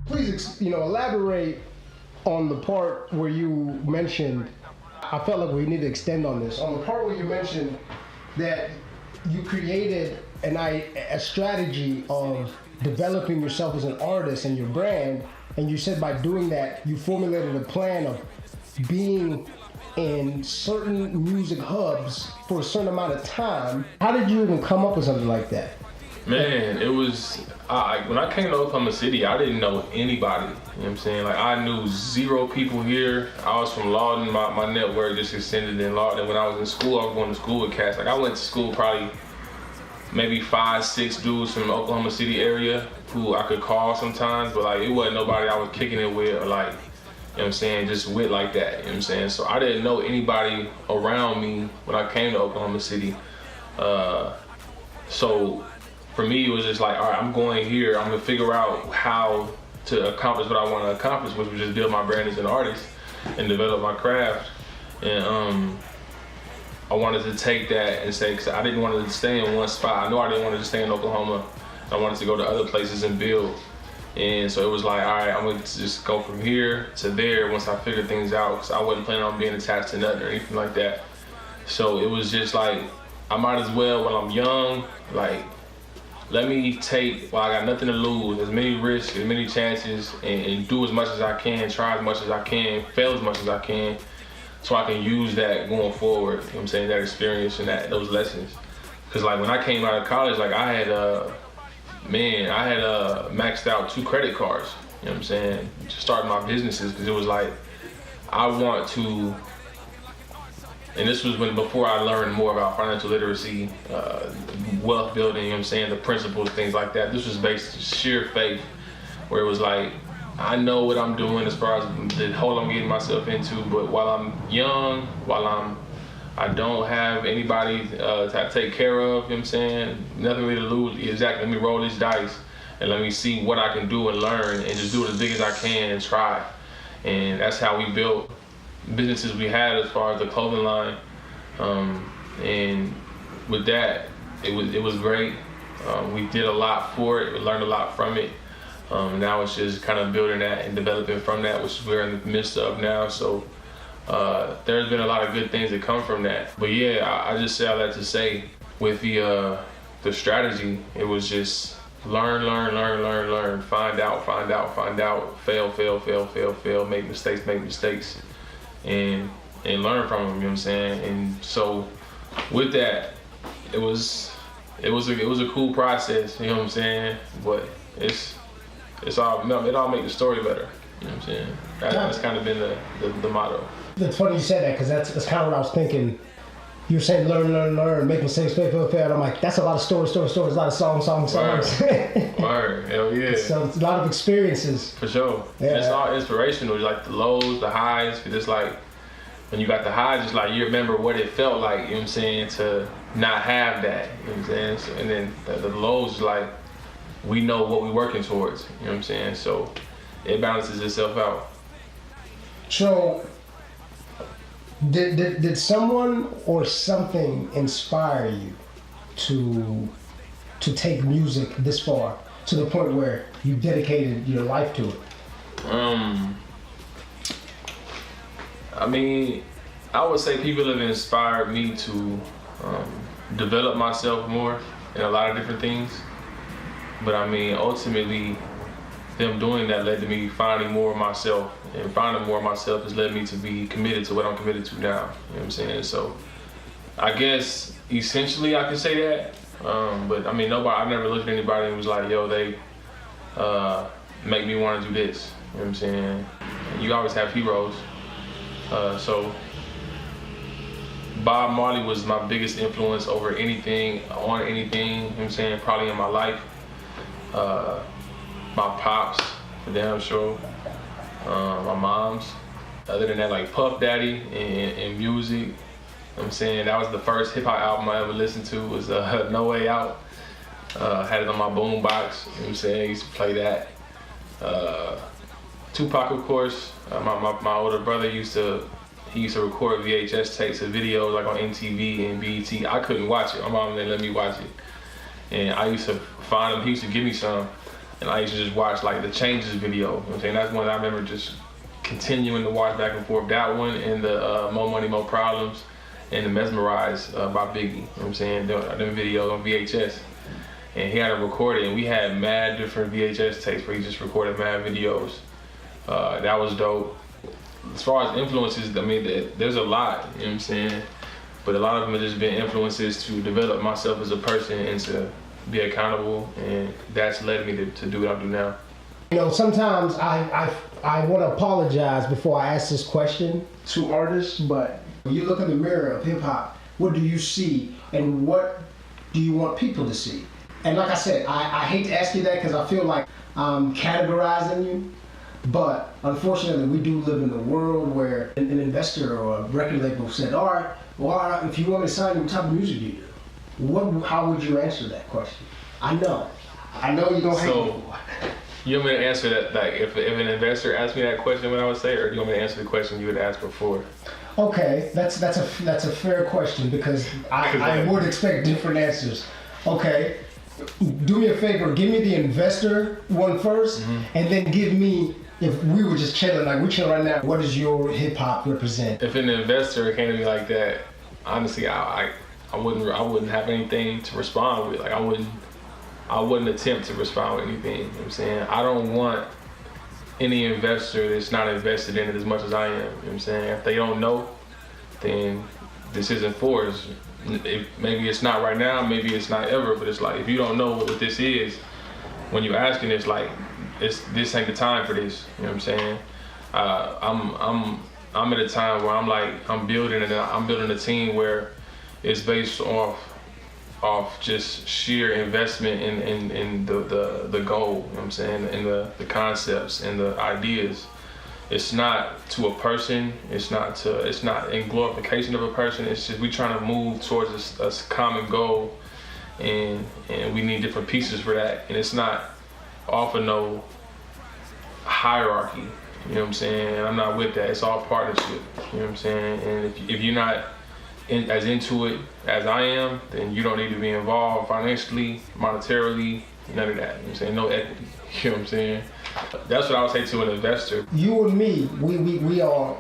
Please, elaborate on the part where you mentioned, I felt like we need to extend on this, on the part where you mentioned that you created a strategy of developing yourself as an artist and your brand, and you said by doing that, you formulated a plan of being in certain music hubs for a certain amount of time. How did you even come up with something like that? Man, it was, when I came to Oklahoma City, I didn't know anybody, you know what I'm saying? Like, I knew zero people here. I was from Lawton, my network just extended in Lawton. When I was in school, I was going to school with cats. Like, I went to school probably maybe 5, 6 dudes from the Oklahoma City area who I could call sometimes, but like, it wasn't nobody I was kicking it with or like, you know what I'm saying, just with like that, you know what I'm saying? So I didn't know anybody around me when I came to Oklahoma City. So for me, it was just like, all right, I'm going here. I'm gonna figure out how to accomplish what I want to accomplish, which was just build my brand as an artist and develop my craft. And I wanted to take that and say, because I didn't want to stay in one spot. I know I didn't want to just stay in Oklahoma. I wanted to go to other places and build. And so it was like, all right, I'm gonna just go from here to there once I figure things out, because I wasn't planning on being attached to nothing or anything like that. So it was just like, I might as well, while I'm young, like, let me take, well, I got nothing to lose, as many risks, as many chances, and do as much as I can, try as much as I can, fail as much as I can, so I can use that going forward, you know what I'm saying, that experience and those lessons. Because like when I came out of college, like I had maxed out 2 credit cards, you know what I'm saying, to start my businesses, because it was like, I want to, and this was before I learned more about financial literacy, wealth building, you know what I'm saying, the principles, things like that. This was based on sheer faith, where it was like, I know what I'm doing as far as the hole I'm getting myself into, but while I'm young, I don't have anybody to take care of, you know what I'm saying, nothing really to lose, exactly, let me roll these dice and let me see what I can do and learn and just do it as big as I can and try. And that's how we built businesses we had as far as the clothing line, and with that, it was great. We did a lot for it, we learned a lot from it. Now it's just kind of building that and developing from that, which we're in the midst of now. So there's been a lot of good things that come from that. But yeah, I just say all that to say, with the strategy, it was just learn, find out, fail, make mistakes, and learn from them, you know what I'm saying? And so with that, it was a cool process, you know what I'm saying? But it all makes the story better, you know what I'm saying? That's kind of been the motto. It's funny you said that, because that's kind of what I was thinking. You were saying learn, make mistakes, fail. And I'm like, that's a lot of stories, a lot of songs. Word. Hell yeah. So it's a lot of experiences. For sure. Yeah. It's all inspirational. It's like the lows, the highs. Because it's like, when you got the highs, it's like you remember what it felt like, you know what I'm saying, to not have that, you know what I'm saying? So, and then the lows is like, we know what we're working towards, you know what I'm saying? So it balances itself out. So, did someone or something inspire you to take music this far, to the point where you dedicated your life to it? I mean, I would say people have inspired me to develop myself more in a lot of different things. But I mean, ultimately, them doing that led to me finding more of myself, and finding more of myself has led me to be committed to what I'm committed to now, you know what I'm saying? So I guess essentially I can say that, but I mean, I never looked at anybody and was like, yo, they make me want to do this, you know what I'm saying? You always have heroes. So Bob Marley was my biggest influence over anything, you know what I'm saying, probably in my life. My pops, for damn sure. My mom's. Other than that, like Puff Daddy and music, you know what I'm saying, that was the first hip hop album I ever listened to, was No Way Out. Had it on my boom box, you know what I'm saying, I used to play that. Tupac, of course. My older brother used to record VHS tapes of videos like on MTV and BET. I couldn't watch it. My mom didn't let me watch it. And I used to find him, he used to give me some, and I used to just watch like the changes video. You know what I'm saying? That's one that I remember just continuing to watch back and forth. That one and the More Money, More Problems and the Mesmerize by Biggie. You know what I'm saying? Them videos on VHS. And he had them recorded, and we had mad different VHS tapes where he just recorded mad videos. That was dope. As far as influences, I mean, there's a lot, you know what I'm saying? But a lot of them have just been influences to develop myself as a person and to be accountable, and that's led me to do what I do now. You know, sometimes I want to apologize before I ask this question to artists, but when you look in the mirror of hip hop, what do you see and what do you want people to see? And like I said, I hate to ask you that because I feel like I'm categorizing you, but unfortunately we do live in a world where an investor or a record label said, all right, well, if you want me to sign you, what type of music do you do? How would you answer that question? I know you don't hate me. You want me to answer that, like, if an investor asked me that question, what I would say, or do you want me to answer the question you would ask before? Okay, that's a fair question because I would expect different answers. Okay, do me a favor, give me the investor one first, and then give me, if we were just chilling, like we're chilling right now, what does your hip hop represent? If an investor came to me like that, honestly, I wouldn't have anything to respond with. Like I wouldn't attempt to respond with anything. You know what I'm saying? I don't want any investor that's not invested in it as much as I am. You know what I'm saying? If they don't know, then this isn't for us. Maybe it's not right now, maybe it's not ever, but it's like, if you don't know what this is, when you're asking, it's like, this ain't the time for this. You know what I'm saying? I'm at a time where I'm building a team where it's based off just sheer investment in the goal, you know what I'm saying, and the concepts and the ideas. It's not to a person, it's not in glorification of a person, it's just we trying to move towards a common goal, and we need different pieces for that, and it's not often no hierarchy, you know what I'm saying? I'm not with that, it's all partnership, you know what I'm saying? And if you're not as into it as I am, then you don't need to be involved financially, monetarily, none of that. You know what I'm saying? No equity. You know what I'm saying? That's what I would say to an investor. You and me, we are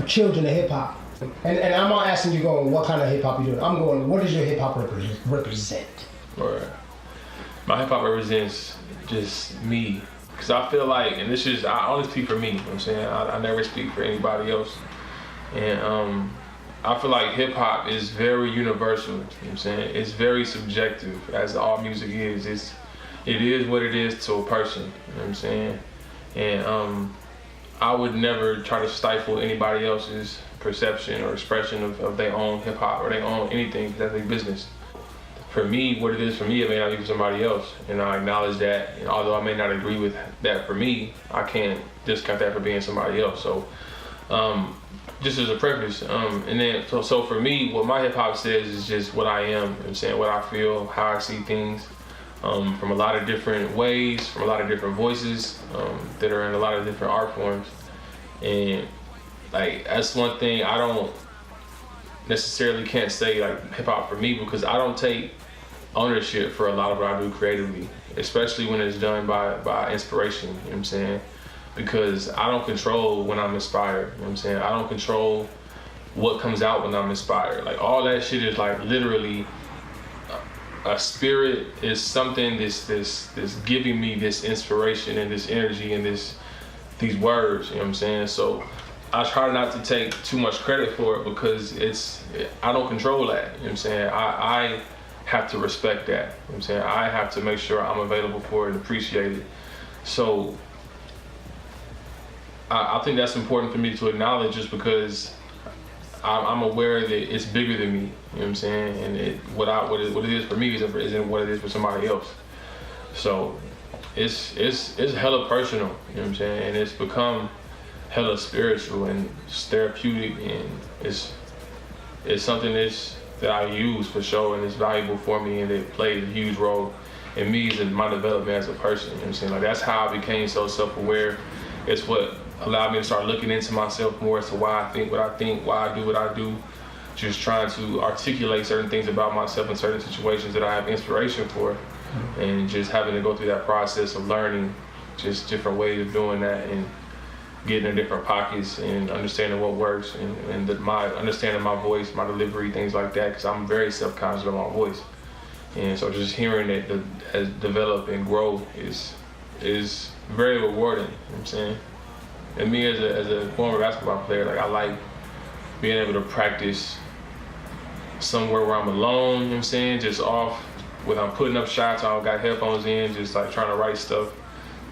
children of hip hop. And I'm not asking you going, what kind of hip hop you doing? I'm going, what does your hip hop represent? Right. My hip hop represents just me. Because I feel like, and this is, I only speak for me, you know what I'm saying? I never speak for anybody else. And I feel like hip hop is very universal, you know what I'm saying? It's very subjective, as all music is. It is what it is to a person, you know what I'm saying? And I would never try to stifle anybody else's perception or expression of their own hip hop or their own anything, because that's their business. For me, what it is for me, it may not be for somebody else. And I acknowledge that, and although I may not agree with that for me, I can't discount that for being somebody else. So, just as a preface, and then so for me, what my hip hop says is just what I am, you know what I'm saying, what I feel, how I see things, from a lot of different ways, from a lot of different voices, that are in a lot of different art forms. And like, that's one thing I don't necessarily can't say like hip hop for me, because I don't take ownership for a lot of what I do creatively, especially when it's done by inspiration, you know what I'm saying? Because I don't control when I'm inspired, you know what I'm saying? I don't control what comes out when I'm inspired. Like, all that shit is like literally a spirit, is something that's giving me this inspiration and this energy and these words, you know what I'm saying? So I try not to take too much credit for it, because I don't control that, you know what I'm saying? I have to respect that, you know what I'm saying? I have to make sure I'm available for it and appreciate it. So I think that's important for me to acknowledge, just because I'm aware that it's bigger than me, you know what I'm saying? And what it is for me isn't what it is for somebody else. So it's hella personal, you know what I'm saying? And it's become hella spiritual and therapeutic, and it's something that I use for sure, and it's valuable for me, and it plays a huge role in me and my development as a person, you know what I'm saying? Like, that's how I became so self-aware. It's what allowed me to start looking into myself more as to why I think what I think, why I do what I do, just trying to articulate certain things about myself in certain situations that I have inspiration for, and just having to go through that process of learning just different ways of doing that and getting in different pockets and understanding what works and my understanding my voice, my delivery, things like that, because I'm very self-conscious of my voice. And so just hearing it as develop and grow is very rewarding, you know what I'm saying? And me as a former basketball player, like I like being able to practice somewhere where I'm alone, you know what I'm saying? Just off, when I'm putting up shots, I don't got headphones in, just like trying to write stuff.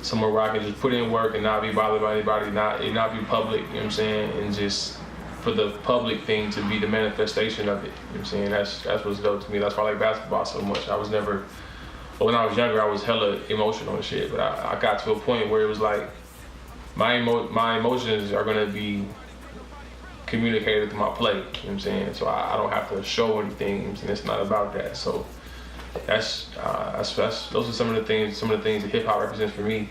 Somewhere where I can just put in work and not be bothered by anybody, not be public, you know what I'm saying? And just for the public thing to be the manifestation of it, you know what I'm saying? That's what's dope to me. That's why I like basketball so much. I was never, well, when I was younger, I was hella emotional and shit, but I got to a point where it was like, my emotions are gonna be communicated through my play, you know what I'm saying? So I don't have to show anything, and it's not about that. So those are some of the things that hip hop represents for me,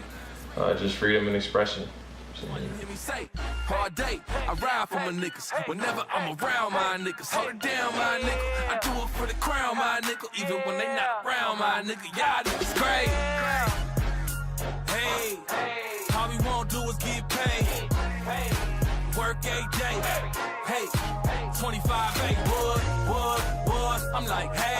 just freedom and expression. Hard day, I ride for my niggas. Whenever I'm around my niggas, hold it down, my nigga. I do it for the crown, my nigga. Even when they not around, my nigga. Y'all niggas great. Hey, all we won't do is get paid. Work AJ. Hey, 25 8 wood. I'm like, hey.